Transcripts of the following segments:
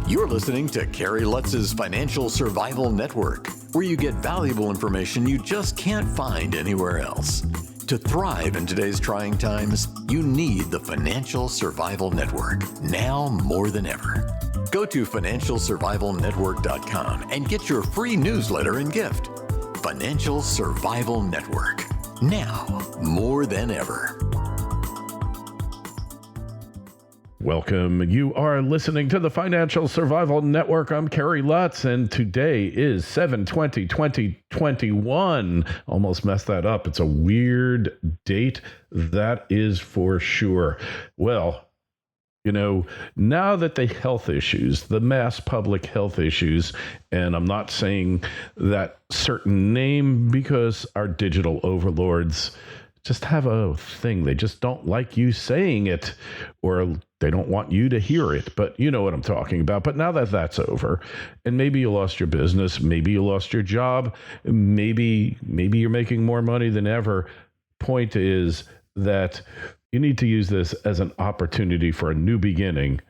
You're listening to Carrie Lutz's Financial Survival Network, where you get valuable information you just can't find anywhere else. To thrive in today's trying times, you need the Financial Survival Network, now more than ever. Go to financialsurvivalnetwork.com and get your free newsletter and gift. Financial Survival Network, now more than ever. Welcome. You are listening to the Financial Survival Network. I'm Carrie Lutz, and today is 7/20/2021. Almost messed that up. It's a weird date, that is for sure. Well, you know, now that the health issues, the mass public health issues, and I'm not saying that certain name because our digital overlords just have a thing. They just don't like you saying it, or they don't want you to hear it, but you know what I'm talking about. But now that that's over, and maybe you lost your business, maybe you lost your job, maybe you're making more money than ever. Point is that you need to use this as an opportunity for a new beginning,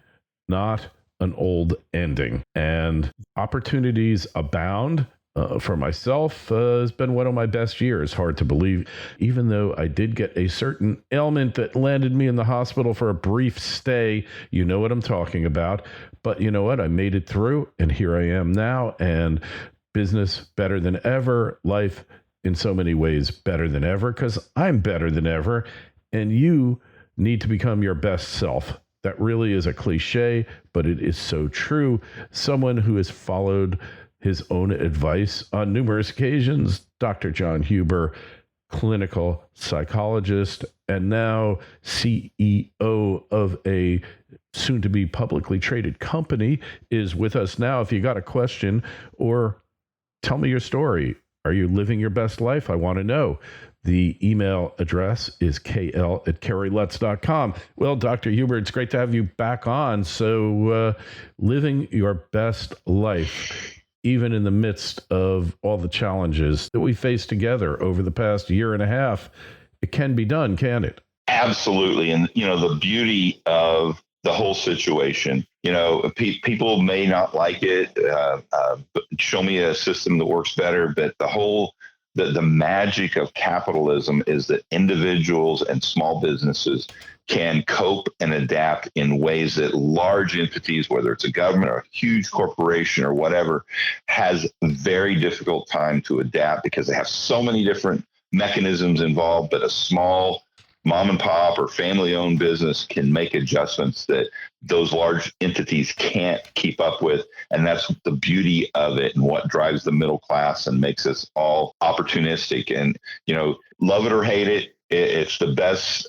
not an old ending. And opportunities abound. For myself, has been one of my best years. Hard to believe, even though I did get a certain ailment that landed me in the hospital for a brief stay. You know what I'm talking about. But you know what? I made it through, and here I am now, and business better than ever. Life in so many ways better than ever, because I'm better than ever, and you need to become your best self. That really is a cliche, but it is so true. Someone who has followed his own advice on numerous occasions, Dr. John Huber, clinical psychologist, and now CEO of a soon-to-be publicly traded company, is with us now. If you got a question or tell me your story, are you living your best life? I want to know. The email address is kl@carrielutz.com. Well, Dr. Huber, it's great to have you back on. So living your best life, even in the midst of all the challenges that we faced together over the past year and a half, it can be done, can it? Absolutely. And, you know, the beauty of the whole situation, you know, people may not like it. Show me a system that works better. But the magic of capitalism is that individuals and small businesses can cope and adapt in ways that large entities, whether it's a government or a huge corporation or whatever, has a very difficult time to adapt because they have so many different mechanisms involved. But a small mom and pop or family owned business can make adjustments that those large entities can't keep up with. And that's the beauty of it, and what drives the middle class and makes us all opportunistic. And, you know, love it or hate it, it's the best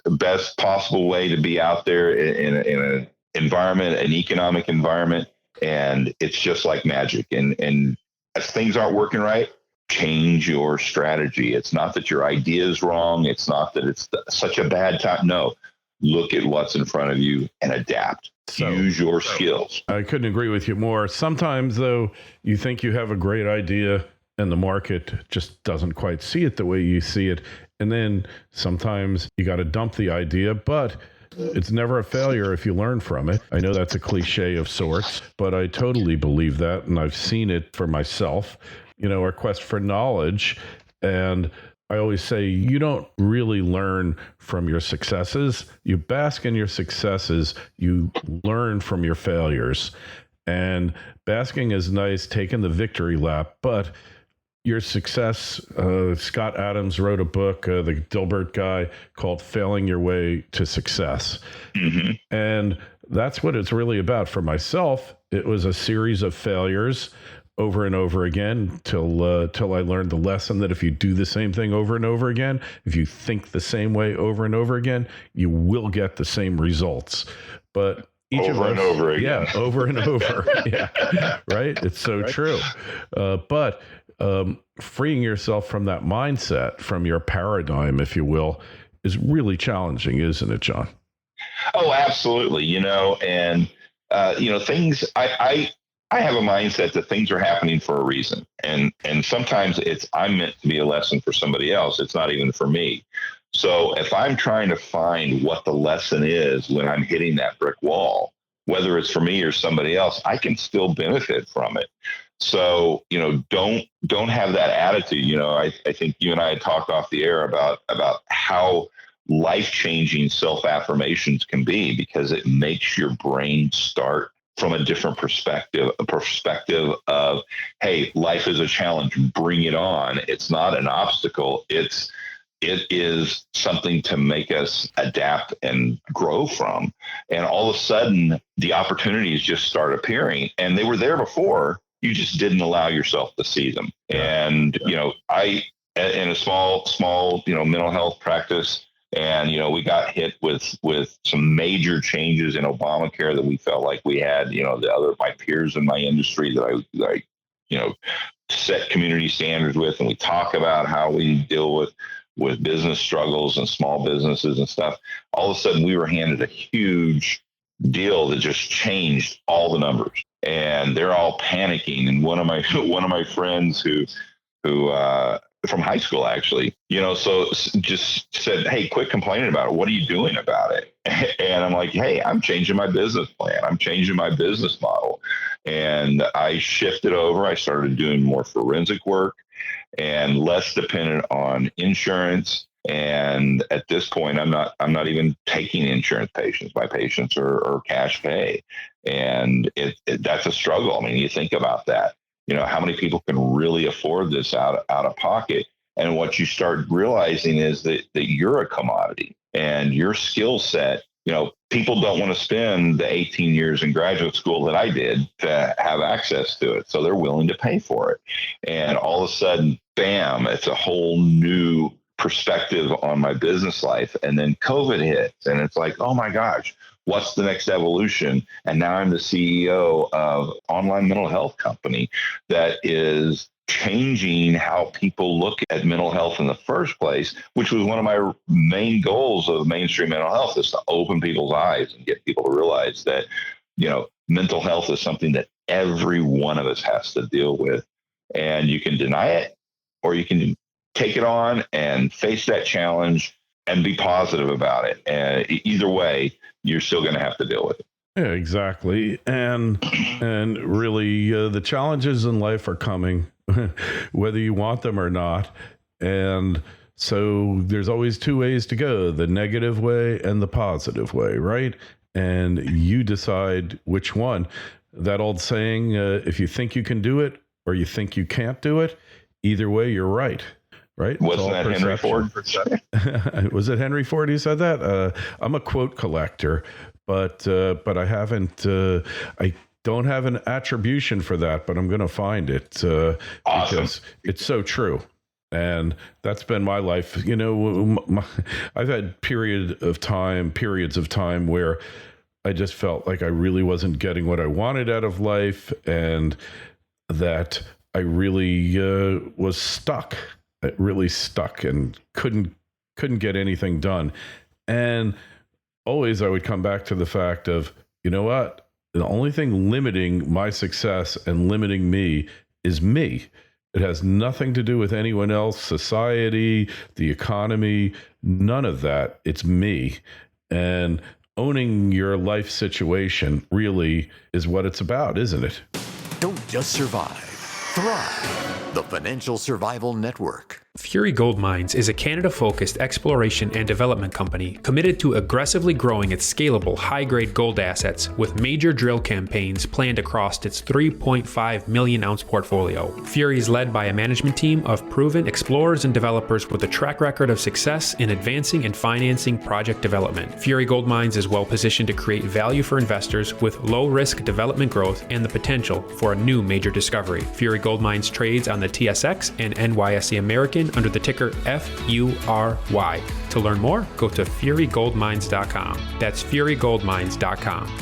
possible way to be out there in an environment, an economic environment. And it's just like magic. And if things aren't working right, change your strategy. It's not that your idea is wrong. It's not that it's such a bad time. No, look at what's in front of you and adapt. Use your skills. I couldn't agree with you more. Sometimes, though, you think you have a great idea and the market just doesn't quite see it the way you see it. And then sometimes you got to dump the idea, but it's never a failure if you learn from it. I know that's a cliche of sorts, but I totally believe that. And I've seen it for myself, you know, our quest for knowledge. And I always say, you don't really learn from your successes. You bask in your successes. You learn from your failures. And basking is nice, taking the victory lap, but your success, Scott Adams wrote a book, the Dilbert guy, called Failing Your Way to Success. Mm-hmm. And that's what it's really about. For myself, it was a series of failures over and over again till I learned the lesson that if you do the same thing over and over again, if you think the same way over and over again, you will get the same results. But each over of us, and over again. Yeah, over and over. Yeah, right? It's so true. But freeing yourself from that mindset, from your paradigm, if you will, is really challenging, isn't it, John? Oh, absolutely. You know, and, things, I have a mindset that things are happening for a reason. And sometimes I'm meant to be a lesson for somebody else. It's not even for me. So if I'm trying to find what the lesson is when I'm hitting that brick wall, whether it's for me or somebody else, I can still benefit from it. So, don't have that attitude. I think you and I had talked off the air about how life-changing self-affirmations can be, because it makes your brain start from a different perspective, a perspective of, hey, life is a challenge, bring it on. It's not an obstacle. It is something to make us adapt and grow from. And all of a sudden, the opportunities just start appearing, and they were there before. You just didn't allow yourself to see them. And, I, in a small, mental health practice, and, we got hit with some major changes in Obamacare that we felt like we had, my peers in my industry that I set community standards with, and we talk about how we deal with business struggles and small businesses and stuff. All of a sudden we were handed a huge deal that just changed all the numbers, and they're all panicking. And one of my friends who from high school, actually, so just said, hey, quit complaining about it. What are you doing about it? And I'm like, hey, I'm changing my business plan. I'm changing my business model. And I shifted over. I started doing more forensic work and less dependent on insurance. And at this point, I'm not even taking insurance my patients or cash pay. And that's a struggle. I mean, you think about that. How many people can really afford this out of pocket? And what you start realizing is that you're a commodity, and your skill set, people don't want to spend the 18 years in graduate school that I did to have access to it. So they're willing to pay for it. And all of a sudden, bam, it's a whole new perspective on my business life. And then COVID hits, and it's like, oh my gosh, what's the next evolution? And now I'm the CEO of online mental health company that is changing how people look at mental health in the first place, which was one of my main goals of mainstream mental health, is to open people's eyes and get people to realize that, mental health is something that every one of us has to deal with. And you can deny it, or you can take it on and face that challenge and be positive about it. And either way, you're still going to have to deal with it. Yeah, exactly. And really, the challenges in life are coming, whether you want them or not. And so there's always two ways to go, the negative way and the positive way, right? And you decide which one. That old saying, if you think you can do it or you think you can't do it, either way, you're right. Right? Wasn't that Henry Ford? Was it Henry Ford who said that? I'm a quote collector, but I haven't. I don't have an attribution for that, but I'm going to find it awesome. Because it's so true. And that's been my life. I've had periods of time where I just felt like I really wasn't getting what I wanted out of life, and that I really was stuck. Really stuck and couldn't get anything done. And always I would come back to the fact of, you know what? The only thing limiting my success and limiting me is me. It has nothing to do with anyone else, society, the economy, none of that. It's me. And owning your life situation really is what it's about, isn't it? Don't just survive, thrive. The Financial Survival Network. Fury Gold Mines is a Canada-focused exploration and development company committed to aggressively growing its scalable, high-grade gold assets with major drill campaigns planned across its 3.5 million ounce portfolio. Fury is led by a management team of proven explorers and developers with a track record of success in advancing and financing project development. Fury Gold Mines is well positioned to create value for investors with low-risk development growth and the potential for a new major discovery. Fury Gold Mines trades on the TSX and NYSE American under the ticker FURY. To learn more, go to furygoldmines.com. That's furygoldmines.com.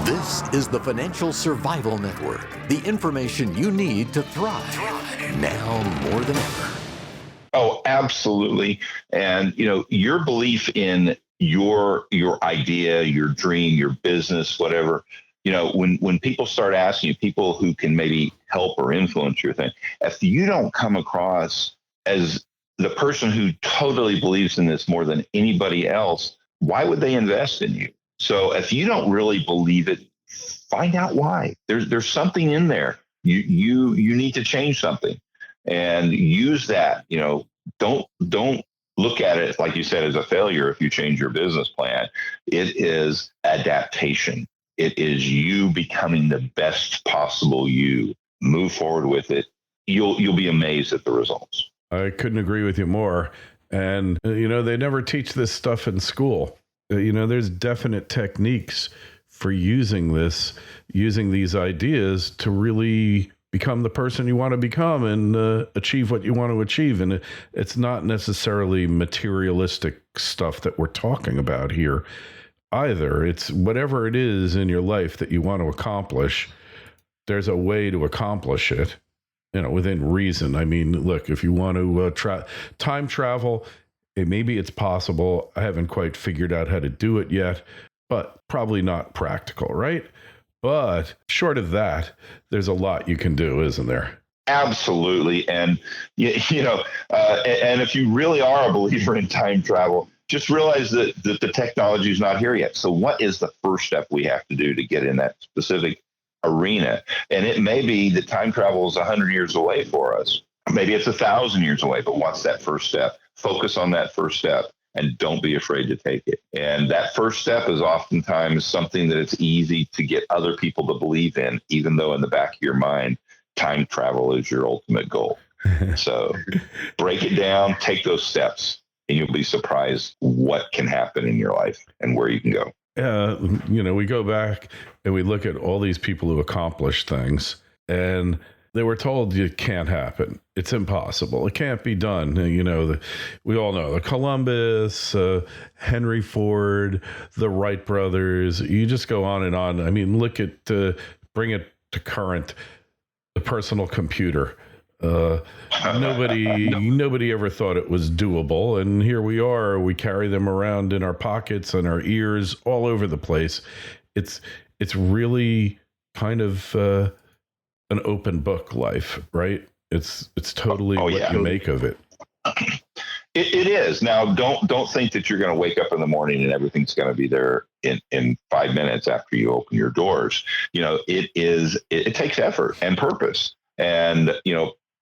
This is the Financial Survival Network. The information you need to thrive now more than ever. Oh, absolutely. And, your belief in your idea, your dream, your business, whatever, when people start asking you, people who can maybe help or influence your thing, if you don't come across as the person who totally believes in this more than anybody else, why would they invest in you? So if you don't really believe it, find out why. There's something in there. You need to change something, and use that. Don't look at it, like you said, as a failure if you change your business plan. It is adaptation. It is you becoming the best possible you. Move forward with it. You'll be amazed at the results. I couldn't agree with you more. And, they never teach this stuff in school. There's definite techniques for using these ideas to really become the person you want to become and achieve what you want to achieve. And it's not necessarily materialistic stuff that we're talking about here either. It's whatever it is in your life that you want to accomplish. There's a way to accomplish it, within reason. I mean, look, if you want to time travel, maybe it's possible. I haven't quite figured out how to do it yet, but probably not practical, right? But short of that, there's a lot you can do, isn't there? Absolutely. And, and if you really are a believer in time travel, just realize that the technology is not here yet. So what is the first step we have to do to get in that specific arena? And it may be that time travel is 100 years away for us. Maybe it's 1,000 years away, but what's that first step? Focus on that first step and don't be afraid to take it. And that first step is oftentimes something that it's easy to get other people to believe in, even though in the back of your mind, time travel is your ultimate goal. So break it down, take those steps, and you'll be surprised what can happen in your life and where you can go. We go back and we look at all these people who accomplish things, and they were told it can't happen. It's impossible. It can't be done. We all know the Columbus, Henry Ford, the Wright brothers. You just go on and on. I mean, look at, bring it to current, the personal computer. Nobody ever thought it was doable. And here we are. We carry them around in our pockets and our ears all over the place. It's really kind of an open book life, right? It's totally what you make of it. It is. Now, don't think that you're going to wake up in the morning and everything's going to be there in 5 minutes after you open your doors. It takes effort and purpose. And,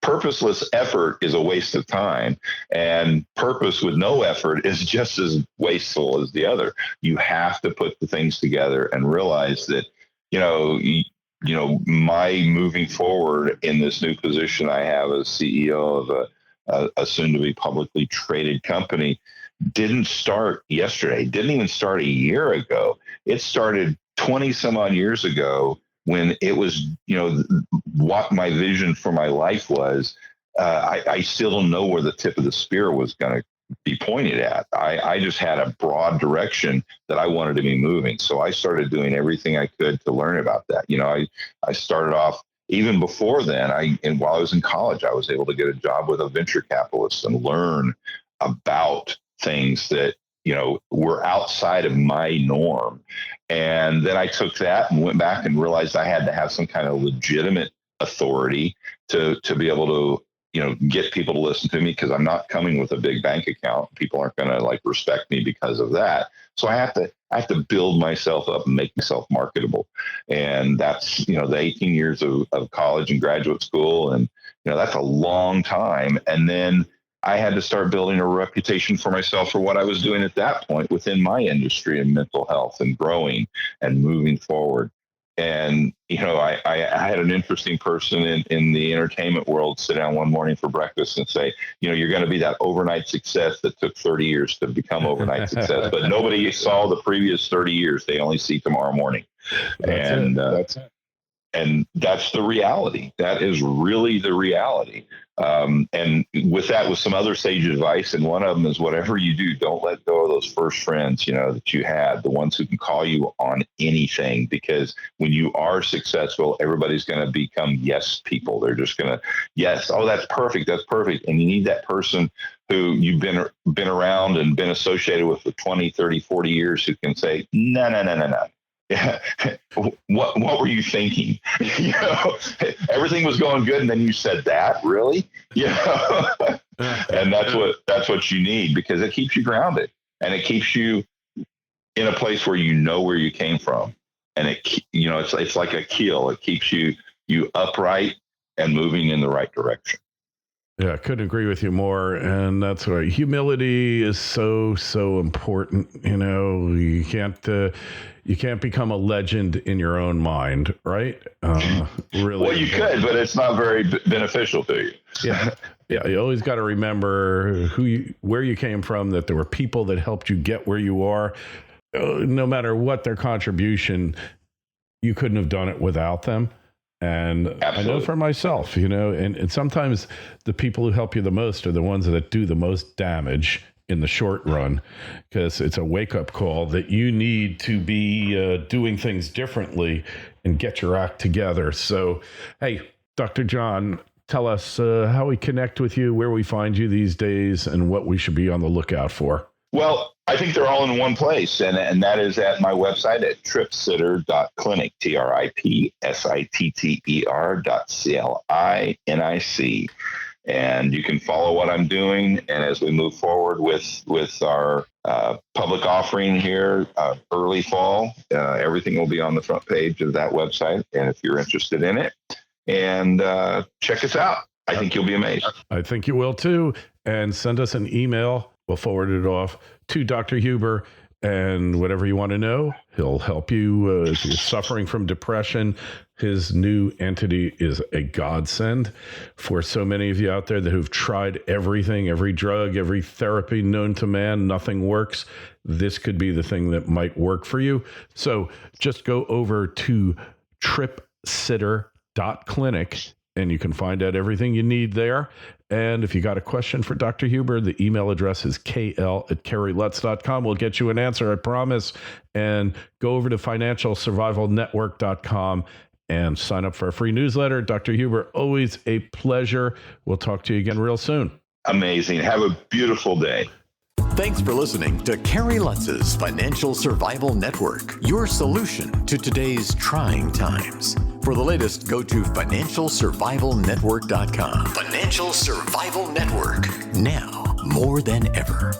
purposeless effort is a waste of time, and purpose with no effort is just as wasteful as the other. You have to put the things together and realize that, my moving forward in this new position I have as CEO of a soon to be publicly traded company didn't start yesterday, didn't even start a year ago. It started 20 some odd years ago, when it was, what my vision for my life was. I still don't know where the tip of the spear was going to be pointed at. I just had a broad direction that I wanted to be moving. So I started doing everything I could to learn about that. I started off, even before then, while I was in college, I was able to get a job with a venture capitalist and learn about things that, were outside of my norm. And then I took that and went back and realized I had to have some kind of legitimate authority to be able to, get people to listen to me, because I'm not coming with a big bank account. People aren't going to respect me because of that. So I have to build myself up and make myself marketable. And that's, the 18 years of college and graduate school. And, that's a long time. And then I had to start building a reputation for myself for what I was doing at that point within my industry in mental health and growing and moving forward. And, I had an interesting person in the entertainment world sit down one morning for breakfast and say, you're going to be that overnight success that took 30 years to become overnight success. But nobody saw the previous 30 years. They only see tomorrow morning. That's it. And that's the reality. That is really the reality. And with that, with some other sage advice, and one of them is, whatever you do, don't let go of those first friends, that you had, the ones who can call you on anything, because when you are successful, everybody's going to become yes people. They're just going to, yes, oh, that's perfect. That's perfect. And you need that person who you've been around and been associated with for 20, 30, 40 years who can say, no. Yeah. What were you thinking? Everything was going good, and then you said that, really? And that's what you need, because it keeps you grounded, and it keeps you in a place where you know where you came from. And it's like a keel. It keeps you upright and moving in the right direction. Yeah, I couldn't agree with you more. And that's why humility is so important. You can't become a legend in your own mind, right? Really. Well, you could, but it's not very beneficial to you. Yeah. Yeah, you always got to remember where you came from, that there were people that helped you get where you are. No matter what their contribution, you couldn't have done it without them. And absolutely. I know for myself, and sometimes the people who help you the most are the ones that do the most damage in the short run, because it's a wake-up call that you need to be doing things differently and get your act together. So, hey, Dr. John, tell us how we connect with you, where we find you these days, and what we should be on the lookout for. Well, I think they're all in one place, and that is at my website at tripsitter.clinic, tripsitter.clinic. And you can follow what I'm doing. And as we move forward with our public offering here, early fall, everything will be on the front page of that website. And if you're interested in it, and check us out. I think you'll be amazed. I think you will too. And send us an email. We'll forward it off to Dr. Huber, and whatever you want to know, he'll help you. If you're suffering from depression, his new entity is a godsend for so many of you out there that who've tried everything, every drug, every therapy known to man, nothing works. This could be the thing that might work for you. So just go over to tripsitter.clinic, and you can find out everything you need there. And if you got a question for Dr. Huber, the email address is kl@kerrylutz.com. We'll get you an answer, I promise. And go over to financialsurvivalnetwork.com and sign up for a free newsletter. Dr. Huber, always a pleasure. We'll talk to you again real soon. Amazing. Have a beautiful day. Thanks for listening to Kerry Lutz's Financial Survival Network, your solution to today's trying times. For the latest, go to financialsurvivalnetwork.com. Financial Survival Network, now more than ever.